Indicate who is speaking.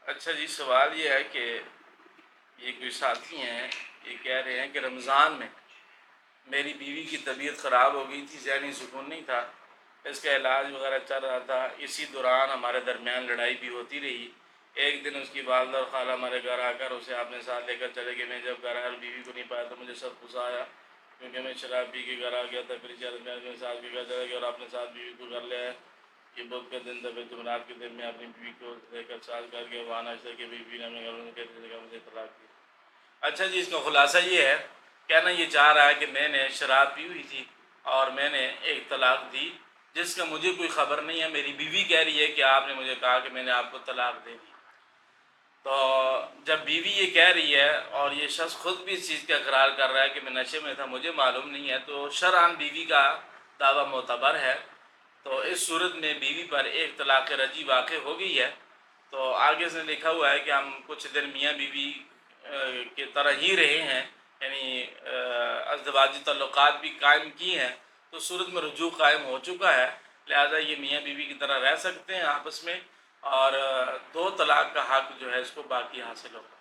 Speaker 1: اچھا جی، سوال یہ ہے کہ یہ کوئی ساتھی ہیں، یہ کہہ رہے ہیں کہ رمضان میں میری بیوی کی طبیعت خراب ہو گئی تھی، ذہنی سکون نہیں تھا، اس کا علاج وغیرہ چل رہا تھا، اسی دوران ہمارے درمیان لڑائی بھی ہوتی رہی۔ ایک دن اس کی والدہ اور خالہ ہمارے گھر آ کر اسے آپ نے ساتھ لے کر چلے گئے۔ میں جب گھر آیا اور بیوی کو نہیں پایا تو مجھے سخت غصہ آیا، کیونکہ میں شراب پی کے گھر آ گیا تھا، پھر میں ساتھ کے گھر چلا گیا اور اپنے ساتھ بیوی کو گھر لے آیا۔ یہ بدھ کا دن تھا، پھر جمعرات کے دن میں اپنی بیوی کو لے کر ساتھ کر کے وہاں ناشتہ کے بیوی نے ہمیں گھر میں کہتے تھے مجھے طلاق دی۔ اچھا جی، اس کا خلاصہ یہ ہے، کہنا یہ چاہ رہا ہے کہ میں نے شراب پی ہوئی تھی اور میں نے ایک طلاق دی جس کا مجھے کوئی خبر نہیں ہے، میری بیوی کہہ رہی ہے کہ آپ نے مجھے کہا کہ میں نے آپ کو طلاق دے دی۔ تو جب بیوی یہ کہہ رہی ہے اور یہ شخص خود بھی اس چیز کا اقرار کر رہا ہے کہ میں نشے میں تھا، مجھے معلوم نہیں ہے، تو شرعاً بیوی کا دعویٰ معتبر ہے۔ تو اس صورت میں بیوی پر ایک طلاق رجعی واقع ہو گئی ہے۔ تو آگے سے لکھا ہوا ہے کہ ہم کچھ دن میاں بیوی کی طرح ہی رہے ہیں، یعنی ازدواجی تعلقات بھی قائم کی ہیں، تو صورت میں رجوع قائم ہو چکا ہے، لہذا یہ میاں بیوی کی طرح رہ سکتے ہیں آپس میں، اور دو طلاق کا حق جو ہے اس کو باقی حاصل ہوگا۔